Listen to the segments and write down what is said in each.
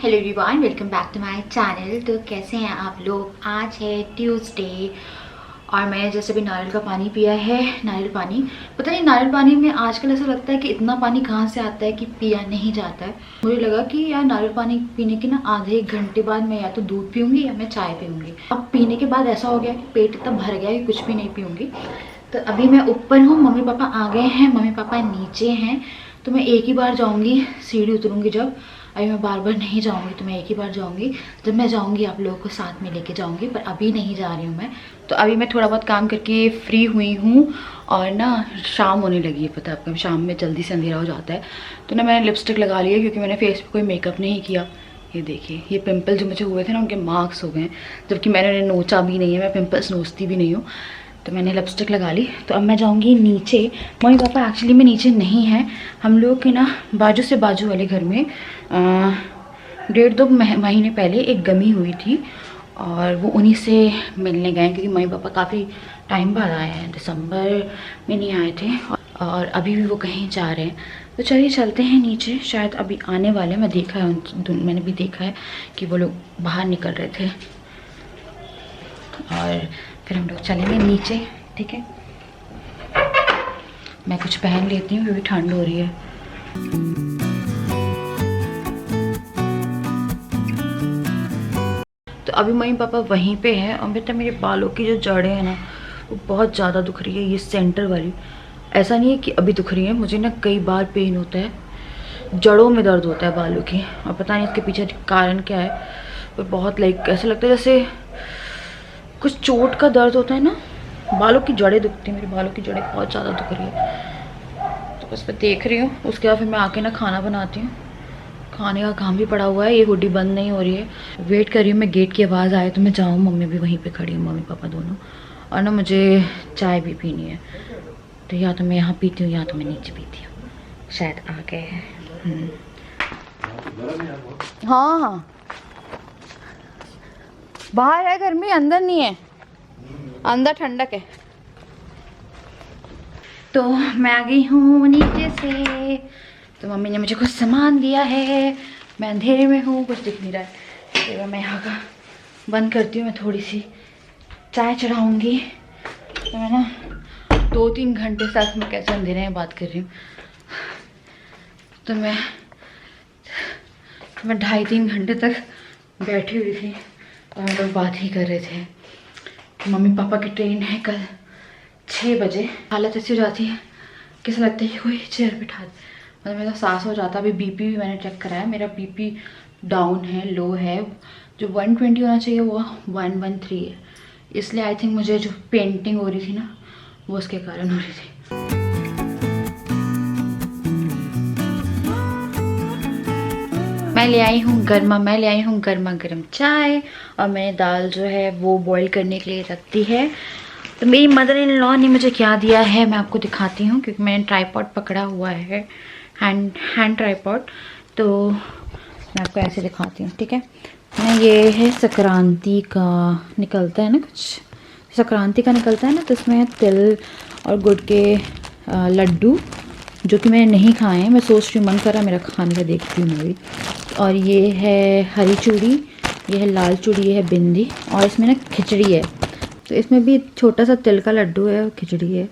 Hello everyone, welcome back to my channel. तो कैसे हैं आप लोग। आज है ट्यूसडे और मैंने जैसे भी नारियल का पानी पिया है। नारियल पानी, पता नहीं नारियल पानी में आजकल ऐसा लगता है कि इतना पानी कहाँ से आता है कि पिया नहीं जाता है। मुझे लगा कि यार नारियल पानी पीने के ना आधे एक घंटे बाद मैं या तो दूध पीऊँगी या मैं चाय पीऊँगी। अब पीने के बाद ऐसा हो गया कि पेट इतना भर गया कि कुछ भी नहीं पीऊँगी। तो अभी मैं ऊपर हूँ, मम्मी पापा आ गए हैं, मम्मी पापा नीचे हैं। तो मैं एक ही बार जाऊँगी, सीढ़ी उतरूँगी जब। अभी मैं बार बार नहीं जाऊँगी, तो मैं एक ही बार जाऊँगी। जब मैं जाऊँगी आप लोगों को साथ में लेके जाऊँगी, पर अभी नहीं जा रही हूँ मैं। तो अभी मैं थोड़ा बहुत काम करके फ्री हुई हूँ और ना शाम होने लगी है। पता है आपको, शाम में जल्दी से अंधेरा हो जाता है। तो ना मैंने लिपस्टिक लगा ली है क्योंकि मैंने फेस पे कोई मेकअप नहीं किया। ये देखिए, ये पिंपल जो मुझे हुए थे ना, उनके मार्क्स हो गए हैं, जबकि मैंने उन्हें नोचा भी नहीं है। मैं पिंपल्स नोचती भी नहीं हूँ। तो मैंने लिपस्टिक लगा ली। तो अब मैं जाऊँगी नीचे। मम्मी पापा एक्चुअली में नीचे नहीं हैं। हम लोग के ना बाजू से बाजू वाले घर में 1.5-2 महीने पहले एक गमी हुई थी और वो उन्हीं से मिलने गए, क्योंकि मम्मी पापा काफ़ी टाइम बाद आए हैं, दिसंबर में नहीं आए थे और अभी भी वो कहीं जा रहे हैं। तो चलिए चलते हैं नीचे, शायद अभी आने वाले। मैं देखा है, मैंने भी देखा है कि वो लोग बाहर निकल रहे थे और फिर हम लोग चलेंगे नीचे। ठीक है, मैं कुछ पहन लेती हूँ क्योंकि ठंड हो रही है। तो अभी मम्मी पापा वहीं पे हैं और बेटा मेरे बालों की जो जड़ें हैं ना, वो बहुत ज़्यादा दुख रही है। ये सेंटर वाली, ऐसा नहीं है कि अभी दुख रही है, मुझे ना कई बार पेन होता है, जड़ों में दर्द होता है बालों की, और पता नहीं इसके पीछे कारण क्या है। पर बहुत ऐसा लगता है जैसे कुछ चोट का दर्द होता है ना। बालों की जड़ें दुखती हैं, मेरे बालों की जड़ें बहुत ज़्यादा दुख रही है। तो बस मैं देख रही हूँ, उसके बाद फिर मैं आके ना खाना बनाती हूँ। खाने का काम भी पड़ा हुआ है, ये हुडी बंद नहीं हो रही है। वेट कर रही हूँ मैं, गेट की आवाज़ आए तो मैं जाऊँ। मम्मी भी वहीं पे खड़ी है, मम्मी पापा दोनों। और ना मुझे चाय भी पीनी है, तो या तो मैं यहाँ पीती हूँ या तो मैं नीचे पीती हूँ। शायद आ गए हैं। हाँ हाँ, बाहर है गर्मी, अंदर नहीं है, अंदर ठंडक है। तो मैं आ गई हूँ नीचे से। तो मम्मी ने मुझे कुछ सामान दिया है, मैं अंधेरे में हूँ, कुछ दिख नहीं रहा है। तो मैं यहाँ का बंद करती हूँ, मैं थोड़ी सी चाय चढ़ाऊँगी। तो मैं ना 2-3 घंटे साथ में कैसे अंधेरे में बात कर रही हूँ। तो मैं 2.5-3 घंटे तक बैठी हुई थी और हम लोग बात ही कर रहे थे। मम्मी पापा की ट्रेन है कल 6 बजे। हालत ऐसी हो जाती है कि ऐसा लगता है कि कोई चेयर बिठा दे, मतलब मेरा सांस हो जाता है। अभी बीपी भी मैंने चेक कराया, मेरा बीपी डाउन है, लो है। जो 120 होना चाहिए वो 113 है। इसलिए आई थिंक मुझे जो पेंटिंग हो रही थी ना, वो उसके कारण हो रही थी। मैं ले आई हूँ गर्मा गर्म चाय, और मैंने दाल जो है वो बॉईल करने के लिए रख दी है। तो मेरी मदर इन लॉ ने मुझे क्या दिया है मैं आपको दिखाती हूँ, क्योंकि मैंने ट्राइपॉड पकड़ा हुआ है, हैंड ट्राइपॉड। तो मैं आपको ऐसे दिखाती हूँ, ठीक है। मैं ये है संक्रांति का निकलता है ना, कुछ संक्रांति का निकलता है ना, तो इसमें तिल और गुड़ के लड्डू, जो कि मैंने नहीं खाए हैं। मैं सोच रही हूँ, मन कर रहा मेरा खाने का, देखती हूँ मैं भी। और ये है हरी चूड़ी, ये है लाल चूड़ी, ये है बिंदी, और इसमें ना खिचड़ी है। तो इसमें भी छोटा सा तिल का लड्डू है और खिचड़ी है,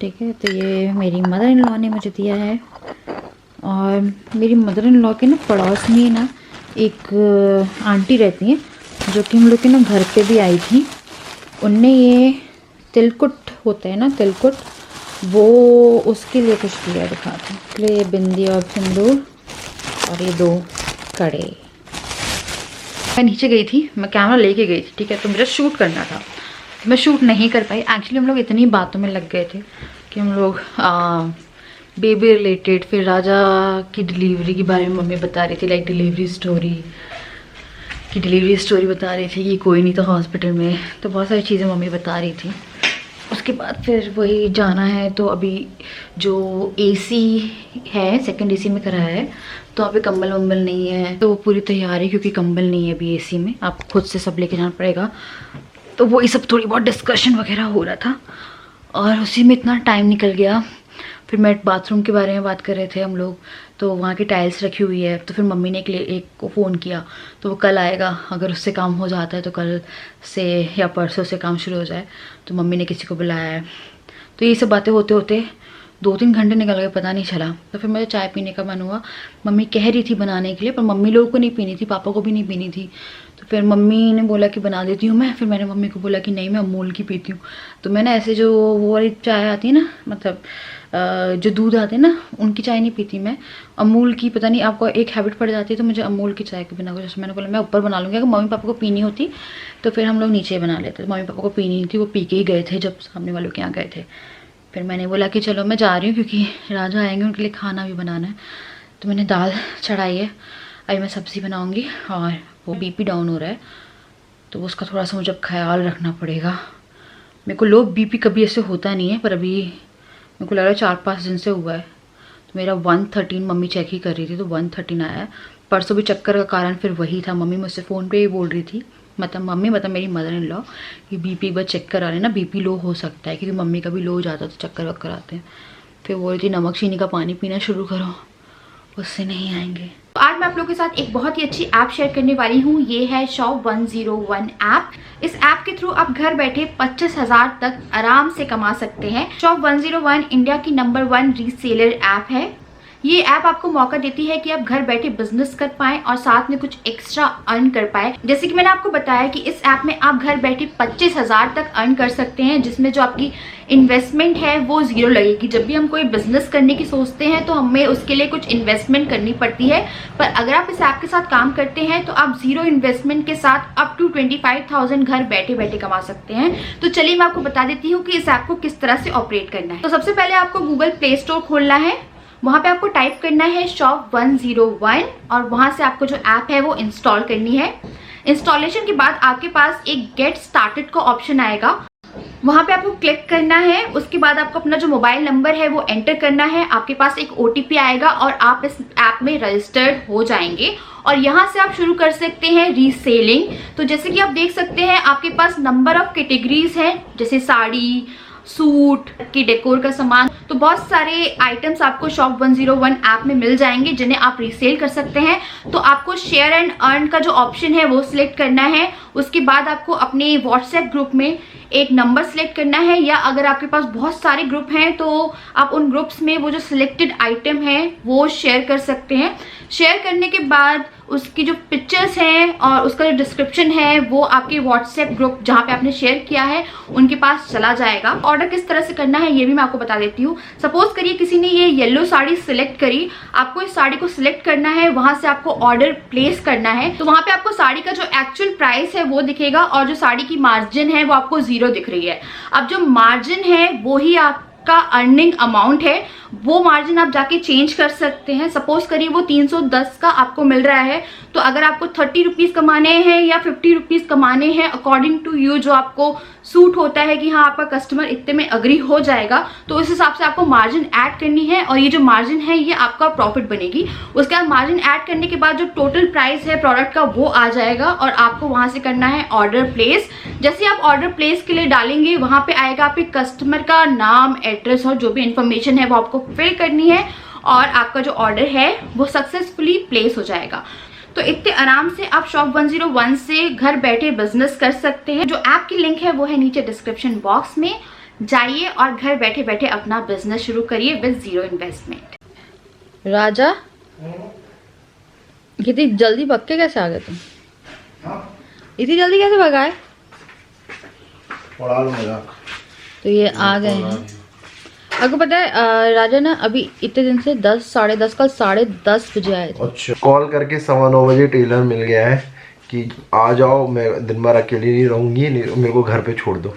ठीक है। तो ये मेरी मदर इन लॉ ने मुझे दिया है। और मेरी मदर इन लॉ के ना पड़ोस में ना एक आंटी रहती हैं, जो कि हम लोग के ना घर पे भी आई थी। उनने ये तिलकुट होता है ना, तिलकुट, वो उसके लिए कुछ दिया, दिखाते हैं। इसलिए ये बिंदी और सिंदूर और ये 2 कड़े। मैं नीचे गई थी, मैं कैमरा लेके गई थी, ठीक है। तो मुझे शूट करना था, मैं शूट नहीं कर पाई। एक्चुअली हम लोग इतनी बातों में लग गए थे कि हम लोग बेबी रिलेटेड, फिर राजा की डिलीवरी के बारे में मम्मी बता रही थी, लाइक डिलीवरी स्टोरी बता रही थी कि कोई नहीं था हॉस्पिटल में। तो बहुत सारी चीज़ें मम्मी बता रही थी। उसके बाद फिर वही जाना है। तो अभी जो एसी है, सेकंड एसी में कराया है, तो वहाँ पे कंबल वम्बल नहीं है, तो वो पूरी तैयारी, क्योंकि कंबल नहीं है अभी एसी में, आप खुद से सब लेके जाना पड़ेगा। तो वही सब थोड़ी बहुत डिस्कशन वगैरह हो रहा था और उसी में इतना टाइम निकल गया। फिर मैं बाथरूम के बारे में बात कर रहे थे हम लोग, तो वहाँ की टाइल्स रखी हुई है। तो फिर मम्मी ने एक को फ़ोन किया, तो वो कल आएगा। अगर उससे काम हो जाता है तो कल से या परसों से काम शुरू हो जाए। तो मम्मी ने किसी को बुलाया है। तो ये सब बातें होते होते 2-3 घंटे निकल गए, पता नहीं चला। तो फिर मुझे चाय पीने का मन हुआ। मम्मी कह रही थी बनाने के लिए, पर मम्मी लोगों को नहीं पीनी थी, पापा को भी नहीं पीनी थी। तो फिर मम्मी ने बोला कि बना देती हूँ मैं। फिर मैंने मम्मी को बोला कि नहीं, मैं अमूल की पीती हूँ। तो मैंने ऐसे जो वो वाली चाय आती है ना, मतलब जो दूध आते हैं ना, उनकी चाय नहीं पीती मैं। अमूल की, पता नहीं आपको एक हैबिट पड़ जाती है, तो मुझे अमूल की चाय के बिना कुछ। जैसे मैंने बोला मैं ऊपर बना लूँगी, अगर मम्मी पापा को पीनी होती तो फिर हम लोग नीचे बना लेते। मम्मी पापा को पीनी नहीं थी, वो पी के ही गए थे जब सामने वालों के यहाँ गए थे। फिर मैंने बोला कि चलो मैं जा रही हूँ, क्योंकि राजा आएंगे, उनके लिए खाना भी बनाना है। तो मैंने दाल चढ़ाई है, अभी मैं सब्ज़ी बनाऊँगी। और वो बीपी डाउन हो रहा है, तो उसका थोड़ा सा मुझे ख्याल रखना पड़ेगा। मेरे को लो बीपी कभी ऐसे होता नहीं है, पर अभी मेरे को लग रहा है 4-5 दिन से हुआ है। तो मेरा 113, मम्मी चेक ही कर रही थी तो 113 आया है। परसों भी चक्कर का कारण फिर वही था। मम्मी मुझसे फ़ोन पे ही बोल रही थी, मतलब मेरी मदर इन लॉ, कि बीपी एक बार चेक करा लेना, बीपी लो हो सकता है, क्योंकि मम्मी का भी लो हो जाता है तो चक्कर वक्कर आते हैं। फिर बोल रही थी नमक चीनी का पानी पीना शुरू करो, उससे नहीं आएंगे। तो आज मैं आप लोगों के साथ एक बहुत ही अच्छी ऐप शेयर करने वाली हूँ। ये है शॉप 101 ऐप। इस ऐप के थ्रू आप घर बैठे 25,000 तक आराम से कमा सकते हैं। शॉप 101 इंडिया की नंबर 1 रीसेलर ऐप है। ये ऐप आपको मौका देती है कि आप घर बैठे बिजनेस कर पाएं और साथ में कुछ एक्स्ट्रा अर्न कर पाएं। जैसे कि मैंने आपको बताया कि इस ऐप में आप घर बैठे 25,000 तक अर्न कर सकते हैं, जिसमें जो आपकी इन्वेस्टमेंट है वो जीरो लगेगी। जब भी हम कोई बिजनेस करने की सोचते हैं तो हमें उसके लिए कुछ इन्वेस्टमेंट करनी पड़ती है, पर अगर आप इस ऐप के साथ काम करते हैं तो आप जीरो इन्वेस्टमेंट के साथ अप टू 25,000 घर बैठे बैठे कमा सकते हैं। तो चलिए मैं आपको बता देती हूँ कि इस ऐप को किस तरह से ऑपरेट करना है। तो सबसे पहले आपको गूगल प्ले स्टोर खोलना है, वहां पे आपको टाइप करना है शॉप 101 और वहां से आपको जो ऐप है वो इंस्टॉल करनी है। इंस्टॉलेशन के बाद आपके पास एक गेट स्टार्टेड का ऑप्शन आएगा, वहां पे आपको क्लिक करना है। उसके बाद आपको अपना जो मोबाइल नंबर है वो एंटर करना है, आपके पास एक OTP आएगा और आप इस ऐप में रजिस्टर्ड हो जाएंगे और यहाँ से आप शुरू कर सकते हैं रीसेलिंग। तो जैसे कि आप देख सकते हैं आपके पास नंबर ऑफ कैटेगरीज हैं, जैसे साड़ी, सूट की डेकोर का सामान। तो बहुत सारे आइटम्स आपको शॉप 101 ऐप में मिल जाएंगे जिन्हें आप रीसेल कर सकते हैं। तो आपको शेयर एंड अर्न का जो ऑप्शन है वो सिलेक्ट करना है। उसके बाद आपको अपने व्हाट्सएप ग्रुप में एक नंबर सिलेक्ट करना है, या अगर आपके पास बहुत सारे ग्रुप हैं तो आप उन ग्रुप्स में वो जो सिलेक्टेड आइटम है वो शेयर कर सकते हैं। शेयर करने के बाद उसकी जो पिक्चर्स हैं और उसका जो डिस्क्रिप्शन है वो आपके व्हाट्सएप ग्रुप जहाँ पे आपने शेयर किया है उनके पास चला जाएगा। ऑर्डर किस तरह से करना है ये भी मैं आपको बता देती हूँ। सपोज करिए किसी ने ये येलो साड़ी सिलेक्ट करी, आपको इस साड़ी को सिलेक्ट करना है, वहां से आपको ऑर्डर प्लेस करना है। तो वहां पे आपको साड़ी का जो एक्चुअल प्राइस है वो दिखेगा और जो साड़ी की मार्जिन है वो आपको 0 दिख रही है। अब जो मार्जिन है वो ही आपका अर्निंग अमाउंट है, वो मार्जिन आप जाके चेंज कर सकते हैं। सपोज करिए वो 310 का आपको मिल रहा है, तो अगर आपको 30 रुपीज कमाने हैं या 50 रुपीज कमाने हैं अकॉर्डिंग टू यू, जो आपको सूट होता है कि हाँ आपका कस्टमर इतने में अग्री हो जाएगा, तो उस हिसाब से आपको मार्जिन ऐड करनी है और ये जो मार्जिन है ये आपका प्रॉफिट बनेगी। उसके बाद मार्जिन ऐड करने के बाद जो टोटल प्राइस है प्रोडक्ट का वो आ जाएगा और आपको वहां से करना है ऑर्डर प्लेस। जैसे आप ऑर्डर प्लेस के लिए डालेंगे वहां पे आएगा आपके कस्टमर का नाम, एड्रेस और जो भी इंफॉर्मेशन है वो आपको फिल करनी है और आपका जो ऑर्डर है वो सक्सेसफुली प्लेस हो जाएगा। तो इतने आराम से आप शॉप 101 से घर बैठे बिजनेस कर सकते हैं। जो ऐप की लिंक है वो है नीचे डिस्क्रिप्शन बॉक्स में, जाइए और घर बैठे बैठे अपना बिजनेस शुरू करिए विद 0 इन्वेस्टमेंट। राजा कितनी जल्दी भग के कैसे आ गए तुम? इतनी जल्दी कैसे भगाए? तो ये आ गए हैं। आपको पता है राजा ना अभी इतने दिन से 10 साढ़े 10 कल 10:30 बजे आए थे। अच्छा, कॉल करके 9:15 बजे टेलर मिल गया है कि आ जाओ, मैं दिन भर अकेली नहीं रहूंगी, मेरे को घर पे छोड़ दो।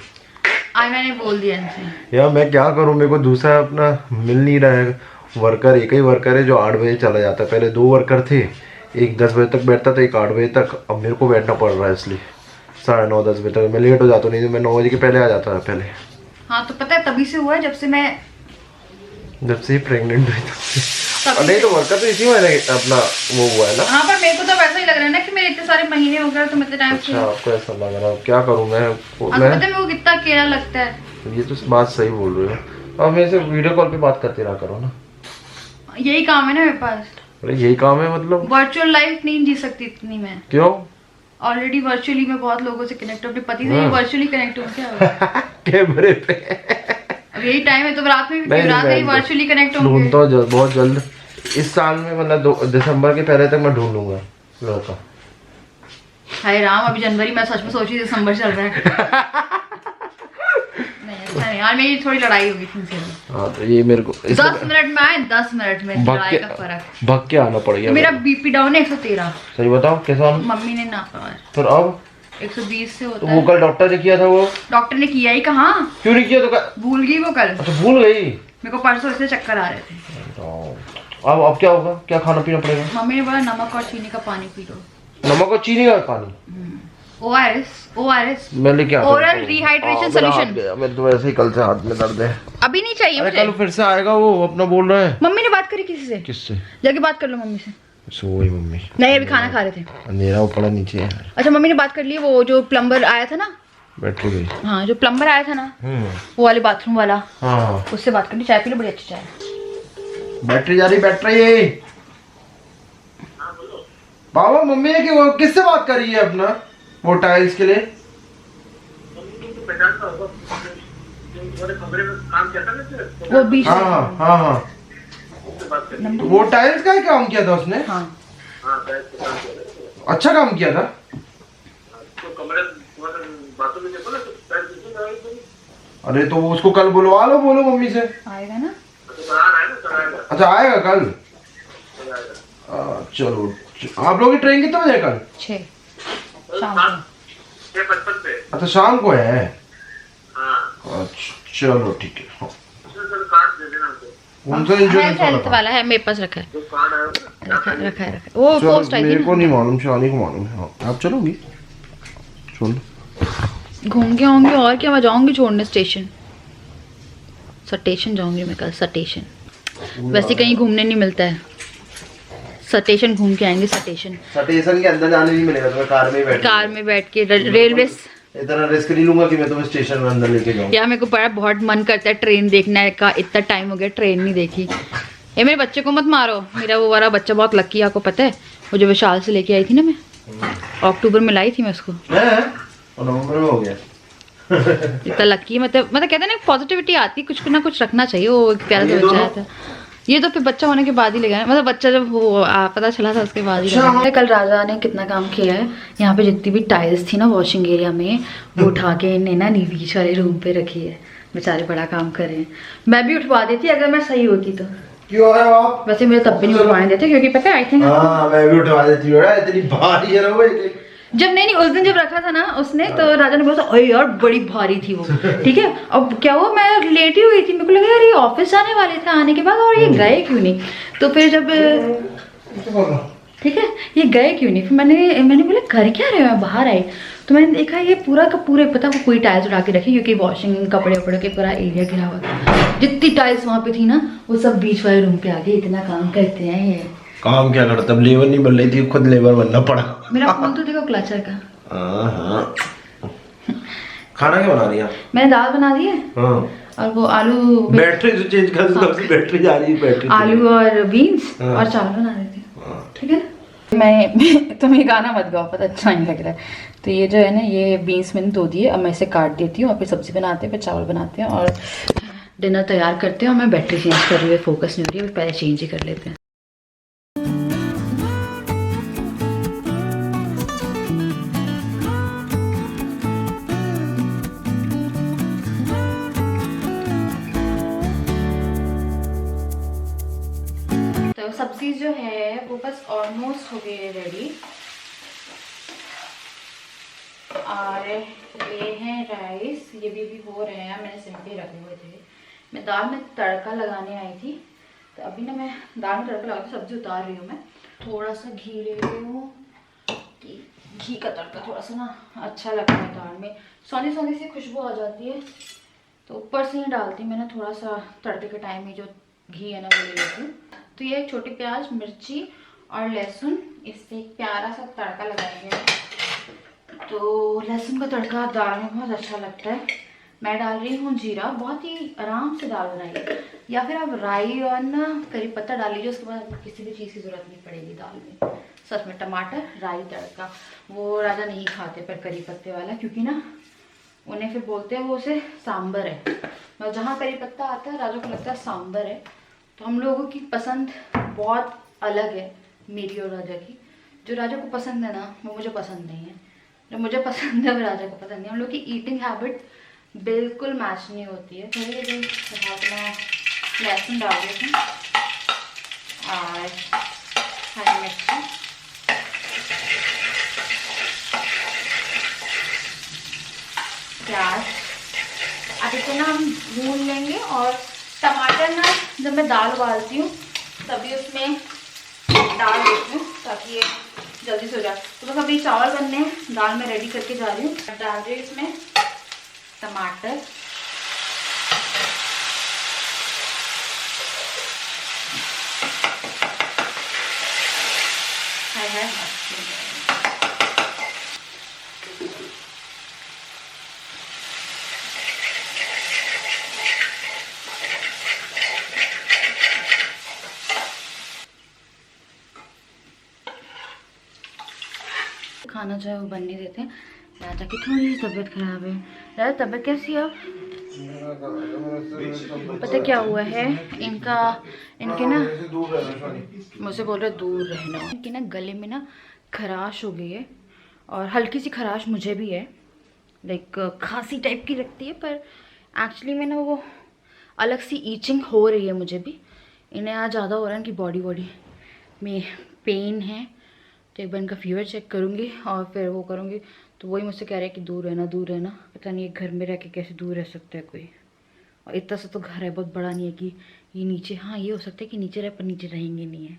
आज मैंने बोल दिया इनसे। यार मैं क्या करूं, मेरे को दूसरा अपना मिल नहीं रहा है वर्कर। एक ही वर्कर है जो 8 बजे चला जाता है। पहले 2 वर्कर थे, एक 10 बजे तक बैठता था, एक 8 बजे तक। अब मेरे को बैठना पड़ रहा है, इसलिए 9:30 10 बजे तक मैं लेट हो जाता हूँ, नहीं तो मैं 9 बजे के पहले आ जाता था पहले। हाँ तो पता है तभी से हुआ है जब से प्रेग्नेंट हुई तब। नहीं तो वर्कर तो इसी महीने अपना वो हुआ है ना। हाँ पर मेरे को तो वैसा ही लग रहा है ना कि मेरे इतने सारे महीने हो गए, तो इतने टाइम से। अच्छा आपको ऐसा लग रहा है, क्या करूँ मैं? पता है मेरे को कितना अकेला लगता है। ये तो बात सही बोल रहे हो। अब मेरे से वीडियो कॉल पे बात करते रहा करो ना। यही काम है ना मेरे पास। अरे यही काम है मतलब? वर्चुअल लाइफ नहीं जी सकती इतनी मैं। क्यों? ऑलरेडी वर्चुअली मैं बहुत लोगों से कनेक्ट हूँ, अपने पति से वर्चुअली कनेक्ट हूँ क्या? कैमरे पे। अब यही टाइम है तो रात में नहीं, रात में ही मैं वर्चुअली कनेक्ट होंगे। ढूंढता हूँ बहुत जल्द इस साल में, मतलब दिसंबर के पहले तक मैं ढूंढ लूंगा लड़का। हाय राम, अभी जनवरी में सच में सोची दिसंबर चल रहा है। नहीं ऐसा नहीं यार, मेरी थोड़ी लड़ाई होगी थी इनसे। हाँ तो ये मेरे को 10 मिनट में आए, 10 मिनट में लड़ाई का फर्क। भाग के आना पड़ेगा। मेरा बीपी डाउन है 113। सही बताओ कैसा? मम्मी ने नापा फिर अब 120 से होता तो है। वो कल डॉक्टर ने किया था, वो डॉक्टर ने किया ही कहाँ, क्यों नहीं किया? तो भूल गई वो कल। अच्छा भूल गई। मेरे को परसों इसलिए चक्कर आ रहे थे। अब क्या होगा? क्या खाना पीना पड़ेगा? मम्मी ने बोला नमक और चीनी का पानी पी लो। नमक और चीनी का पानी? ORS मैं लेके आता हूँ। Oral rehydration solution. मेरे तो वैसे ही कल से हाथ में दर्द है। अभी नहीं चाहिए अरे मुझे। कल फिर से आएगा वो, अपना बोल रहा है। मम्मी ने बात करी किसी से? किससे? जाके बात कर लो मम्मी से। सो गई मम्मी? नहीं अभी खाना खा रहे थे। अंधेरा वो पड़ा नीचे यार। अच्छा मम्मी ने बात कर ली, वो जो प्लम्बर आया था ना, बैटरी गई। हाँ जो प्लम्बर आया था ना वो वाले बाथरूम वाला, हाँ उससे बात कर ली। चाय पी लो, बड़ी अच्छी चाय। बैटरी जा रही, बैटरी। बाबा मम्मी है कि वो किससे बात कर रही है अपना, वो टाइल्स के लिए? वो बीच में। हाँ हाँ हाँ। तो वो टाइल्स का ही काम किया था उसने? हाँ अच्छा काम किया था। अरे तो उसको कल बुलवा लो, बोलो मम्मी से। आएगा ना? अच्छा आएगा कल? चलो आप लोग की ट्रेन कितने बजे है कल? 6 शाम को। अच्छा शाम को है। अच्छा चलो ठीक है। हाँ। कौन सा इंश्योरेंस हेल्थ वाला है, मेरे पास रखा है। रखा है वो पोस्ट आई थी मेरे को ना। नहीं मालूम, शानी को मालूम है। हाँ, आप चलोगी? चलो घूम के आऊंगी और क्या, मैं जाऊंगी छोड़ने स्टेशन। स्टेशन जाऊंगी मैं कल, स्टेशन। वैसे कहीं घूमने नहीं मिलता है, स्टेशन घूम के आएंगे। स्टेशन के अंदर जाने नहीं मिलेगा तुम्हें, कार में बैठ के रेलवे। इतना रिस्क नहीं लूंगा कि मैं तुम्हें स्टेशन में अंदर लेके जाऊं। यार मेरे को बड़ा बहुत मन करता है ट्रेन देखने का, इतना टाइम हो गया ट्रेन नहीं देखी। ये मेरे बच्चे को मत मारो, मेरा वो वाला बच्चा बहुत लकी है, आपको पता है? वो जो विशाल से लेके आई थी ना मैं, अक्टूबर में लाई थी मैं उसको। नवंबर में हो गया। इतना लकी, मतलब कहते हैं ना पॉजिटिविटी आती, कुछ ना कुछ रखना चाहिए। वो एक प्यारा सा बच्चा था। ये तो फिर बच्चा होने के बाद ही लगा, मतलब बच्चा जब वो पता चला था उसके बाद ही लगा। कल राजा ने कितना काम किया है, यहाँ पे जितनी भी टाइल्स थी ना वॉशिंग एरिया में, वो उठा के इन्हें ना बीच वाले रूम पे रखी है। बेचारे बड़ा काम कर रहे हैं। मैं भी उठवा देती अगर मैं सही होती तो। क्यों है आप? वैसे मेरे तब भी नहीं उठवाने देते, क्योंकि पता है आई थिंक मैं भी उठवा देती हूँ, इतनी भारी है ना वो। जब नहीं उस दिन जब रखा था ना उसने, तो राजा ने बोला अरे यार बड़ी भारी थी वो। ठीक है, अब क्या हुआ, मैं लेट ही हुई थी, मेरे को लगा यार ये ऑफिस आने वाले थे, आने के बाद और ये गए क्यों नहीं। तो फिर जब ठीक है ये गए क्यों नहीं, फिर मैंने बोला घर क्या रहे हो, मैं बाहर आई तो मैंने देखा ये पूरा का पूरे, पता वो पूरी टाइल्स उड़ा के रखी, क्योंकि वॉशिंग कपड़े वपड़े के पूरा एरिया घिरा हुआ था। जितनी टाइल्स वहाँ पे थी ना वो सब बीच वाले रूम पे आ गई। इतना काम करते हैं ये। काम क्या करता, लेबर नहीं बन रही थी, खुद लेबर बनना पड़ा। मेरा फोन तो देखो क्लचर का। हाँ। खाना क्या बना रही है? मैंने दाल बना दी है। हाँ। और वो आलू, बैटरी जो चेंज कर, कब से बैटरी जा रही है, बैटरी आलू और बीन्स और चावल बना रहे थे। ठीक है मैं तुम ये गाना मत गाओ, पता अच्छा नहीं लग रहा है। तो ये जो है ना, ये बीन्स मैंने धो दिए, अब मैं इसे काट देती हूँ और फिर सब्जी बनाते हैं, फिर चावल बनाते हैं और डिनर तैयार करते हैं। और मैं बैटरी चेंज कर रही हूँ, फोकस नहीं हो रही है, पहले चेंज ही कर लेते हैं। तो सब्जी जो है वो बस ऑलमोस्ट हो गई है रेडी। और ये हैं राइस, ये भी हो रहे हैं, मैंने सिंपली रखे हुए थे। मैं दाल में तड़का लगाने आई थी, तो अभी ना मैं दाल में तड़का लगा के सब्जी उतार रही हूँ। मैं थोड़ा सा घी ले रही हूँ कि घी का तड़का थोड़ा सा ना अच्छा लगता है दाल में, सौंधी सौंधी सी खुशबू आ जाती है। तो ऊपर से ही डालती मैं ना थोड़ा सा तड़के के टाइम में जो घी है ना वो ले लेती हूँ। तो ये एक छोटी प्याज, मिर्ची और लहसुन, इससे एक प्यारा सा तड़का लगाएंगे। तो लहसुन का तड़का दाल में बहुत अच्छा लगता है। मैं डाल रही हूँ जीरा, बहुत ही आराम से डालना है, या फिर आप राई और ना करी पत्ता डाल लीजिए, उसके बाद आपको किसी भी चीज़ की ज़रूरत नहीं पड़ेगी दाल में। सच में टमाटर राई तड़का वो राजा नहीं खाते पर करी पत्ते वाला, क्योंकि ना उन्हें फिर बोलते हैं वो उसे सांबर है, और जहाँ करी पत्ता आता है राजा को लगता है सांबर है। तो हम लोगों की पसंद बहुत अलग है, मेरी और राजा की। जो राजा को पसंद है ना वो मुझे पसंद नहीं है, जो मुझे पसंद है वो राजा को पसंद नहीं है। हम लोग की ईटिंग हैबिट बिल्कुल मैच नहीं होती है। थोड़ी देर बाद मैं लहसुन डाल देती हूँ और हरी मिर्ची, प्याज। अब इसे ना हम भून लेंगे, और टमाटर ना जब मैं दाल उबालती हूँ तभी उसमें डाल देती हूँ ताकि ये जल्दी से हो जाए। तो बस अभी चावल बनने हैं, दाल मैं रेडी करके जा रही हूँ। डाल रही हूँ इसमें टमाटर, खाना जो है वो बनने देते हैं। राजा की थोड़ी तबीयत खराब है। राजा तबीयत कैसी है? पता क्या हुआ है, इनके ना मुझसे बोल रहे दूर रहना, इनके ना गले में ना खराश हो गई है, और हल्की सी खराश मुझे भी है, लाइक खांसी टाइप की लगती है, पर एक्चुअली में ना वो अलग सी ईचिंग हो रही है मुझे भी। इन्हें आज ज़्यादा हो रहा है, इनकी बॉडी में पेन है, तो एक बार इनका फीवर चेक करूँगी और फिर वो करूँगी। तो वही मुझसे कह रहे हैं कि दूर रहना। पता नहीं घर में रह के कैसे दूर रह सकता है कोई, और इतना सा तो घर है, बहुत बड़ा नहीं है कि ये नीचे, हाँ ये हो सकता है कि नीचे रहे पर नीचे रहेंगे नहीं है।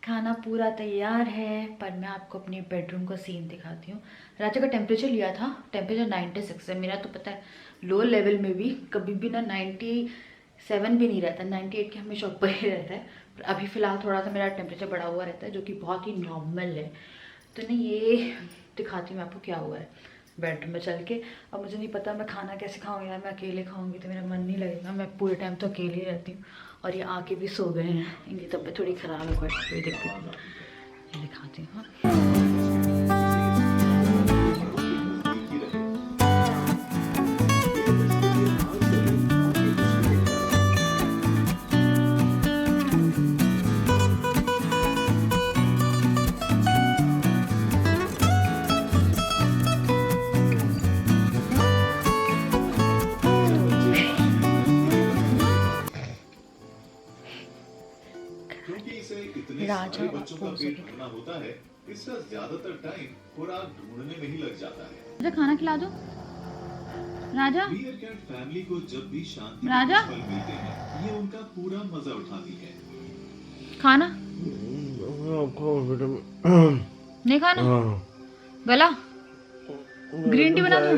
खाना पूरा तैयार है, पर मैं आपको अपने बेडरूम का सीन दिखाती हूँ। राजा का टेम्परेचर लिया था, टेम्परेचर 96 है। मेरा तो पता है लो लेवल में भी कभी भी ना 97 भी नहीं रहता, 98 के हमेशा ऊपर ही रहता है। पर अभी फ़िलहाल थोड़ा सा मेरा टेम्परेचर बढ़ा हुआ रहता है, जो कि बहुत ही नॉर्मल है। तो नहीं, ये दिखाती हूँ आपको क्या हुआ है बेडरूम में चल के। अब मुझे नहीं पता मैं खाना कैसे खाऊँ यार, मैं अकेले खाऊँगी तो मेरा मन नहीं लगेगा। मैं पूरे टाइम तो अकेले ही रहती हूँ, और ये आके भी सो गए हैं, इनकी तबीयत थोड़ी ख़राब है, कोई दिक्कत नहीं। ये दिखाती हूँ। राजा बच्चों का पेट भरना होता है, इसका ज्यादातर टाइम खुराक ढूंढने में ही लग जाता है। राजा खाना खिला दो। राजा मीरकैट फैमिली को जब भी शांति राजा के पल मिलते हैं, ये उनका पूरा मजा उठाती है। खाना नहीं खाना, गला ग्रीन टी बना दूं?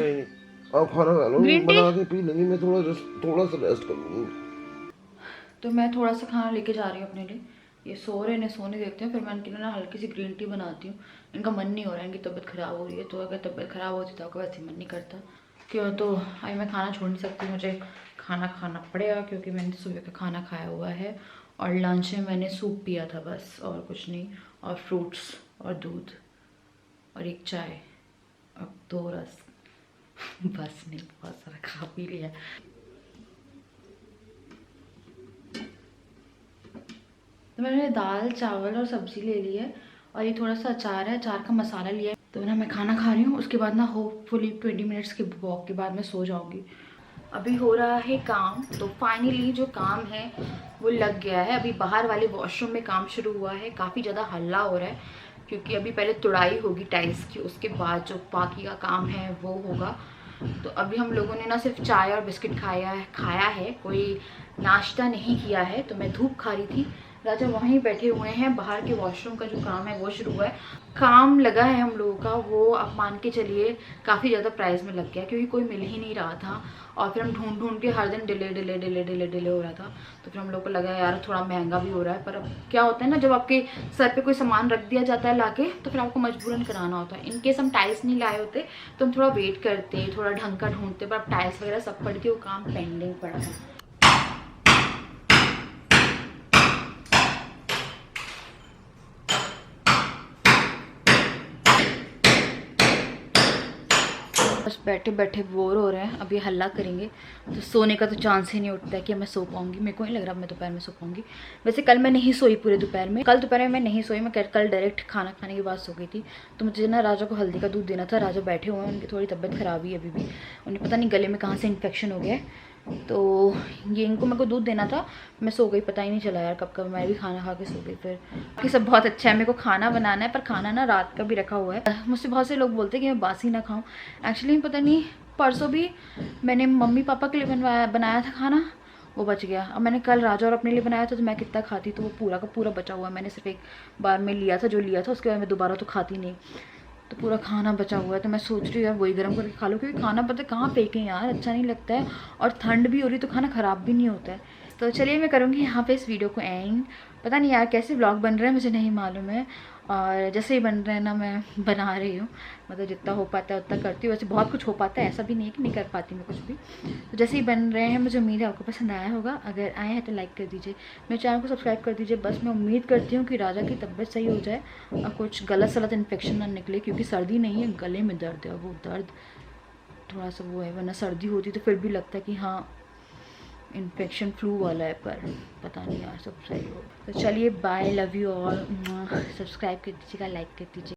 आप खाना खा लो, ग्रीन टी बना के पी लेंगे, मैं थोड़ा सा रेस्ट करूंगी। तो मैं थोड़ा सा खाना लेके जा रही हूँ अपने लिए। ये सो रहे, इन्हें सोने देखते हैं, फिर मैं इनके लिए ना हल्की सी ग्रीन टी बनाती हूँ। इनका मन नहीं हो रहा है, इनकी तबीयत ख़राब हो रही है, तो अगर तबीयत ख़राब होती तो वैसे मन नहीं करता क्यों। तो अभी मैं खाना छोड़ नहीं सकती, मुझे खाना खाना पड़ेगा, क्योंकि मैंने सुबह का खाना खाया हुआ है, और लंच में मैंने सूप पिया था बस, और कुछ नहीं, और फ्रूट्स और दूध और एक चाय और 2 रस बस नहीं, बहुत सारा खा पी लिया। तो मैंने दाल चावल और सब्जी ले ली है, और ये थोड़ा सा अचार है, अचार का मसाला लिया है। तो ना मैं खाना खा रही हूँ, उसके बाद ना होपफुली 20 मिनट्स के वॉक के बाद मैं सो जाऊँगी। अभी हो रहा है काम, तो फाइनली जो काम है वो लग गया है। अभी बाहर वाले वॉशरूम में काम शुरू हुआ है, काफ़ी ज़्यादा हल्ला हो रहा है, क्योंकि अभी पहले तुड़ाई होगी टाइल्स की, उसके बाद जो बाकी का काम है वो होगा। तो अभी हम लोगों ने ना सिर्फ चाय और बिस्किट खाया है, कोई नाश्ता नहीं किया है। तो मैं धूप खा रही थी, राजा वहीं बैठे हुए हैं, बाहर के वॉशरूम का जो काम है वो शुरू हुआ है। काम लगा है हम लोगों का, वो आप मान के चलिए काफ़ी ज़्यादा प्राइस में लग गया, क्योंकि कोई मिल ही नहीं रहा था और फिर हम ढूंढ ढूंढ के हर दिन डिले हो रहा था। तो फिर हम लोग को लगा यार थोड़ा महंगा भी हो रहा है, पर अब क्या होता है ना, जब आपके सर पे कोई सामान रख दिया जाता है लाके, तो फिर आपको मजबूरन कराना होता है। इनकेस हम टाइल्स नहीं लाए होते तो हम थोड़ा वेट करते, थोड़ा ढंग का ढूंढते, पर अब टाइल्स वगैरह सब पड़ के वो काम पेंडिंग पड़ा है। बस बैठे बैठे बोर हो रहे हैं, अब ये हल्ला करेंगे तो सोने का तो चांस ही नहीं उठता है कि मैं सो पाऊंगी। मेरे को नहीं लग रहा मैं दोपहर में सो पाऊंगी। वैसे कल मैं नहीं सोई पूरे दोपहर में, कल दोपहर में मैं नहीं सोई, मैं कल डायरेक्ट खाना खाने के बाद सो गई थी। तो मुझे ना राजा को हल्दी का दूध देना था। राजा बैठे हुए हैं, उनकी थोड़ी तबीयत ख़राब है अभी भी, उन्हें पता नहीं गले में कहाँ से इन्फेक्शन हो गया है, तो ये इनको मेरे को दूध देना था। मैं सो गई, पता ही नहीं चला यार कब मैं भी खाना खा के सो गई। फिर बाकी सब बहुत अच्छा है। मेरे को खाना बनाना है, पर खाना ना रात का भी रखा हुआ है। मुझसे बहुत से लोग बोलते हैं कि मैं बासी ना खाऊं। एक्चुअली पता नहीं, परसों भी मैंने मम्मी पापा के लिए बनाया था खाना, वो बच गया। अब मैंने कल राजा और अपने लिए बनाया था, तो मैं कितना खाती, तो वो पूरा का पूरा बचा हुआ है। मैंने सिर्फ एक बार में लिया था जो लिया था, उसके बाद मैं दोबारा तो खाती नहीं, तो पूरा खाना बचा हुआ है। तो मैं सोच रही हूँ यार वही गर्म करके खा लूँ, क्योंकि खाना पता है कहाँ फेंकें यार, अच्छा नहीं लगता है, और ठंड भी हो रही तो खाना ख़राब भी नहीं होता है। तो चलिए मैं करूँगी यहाँ पे इस वीडियो को एंड। पता नहीं यार कैसे व्लॉग बन रहे हैं मुझे नहीं मालूम है, और जैसे ही बन रहे हैं ना मैं बना रही हूँ, मतलब जितना हो पाता है उतना करती हूँ। वैसे बहुत कुछ हो पाता है, ऐसा भी नहीं है कि नहीं कर पाती मैं कुछ भी। तो जैसे ही बन रहे हैं, मुझे उम्मीद है आपको पसंद आया होगा। अगर आए हैं तो लाइक कर दीजिए, मेरे चैनल को सब्सक्राइब कर दीजिए। बस मैं उम्मीद करती हूँ कि राजा की तबीयत सही हो जाए और कुछ गलत सलत इन्फेक्शन ना निकले, क्योंकि सर्दी नहीं है, गले में दर्द है, वो दर्द थोड़ा सा वो है, वरना सर्दी होती तो फिर भी लगता है कि हाँ इन्फेक्शन फ्लू वाला है, पर पता नहीं यार सब सही हो। तो चलिए bye, love you all, subscribe कर दीजिएगा, लाइक कर दीजिए।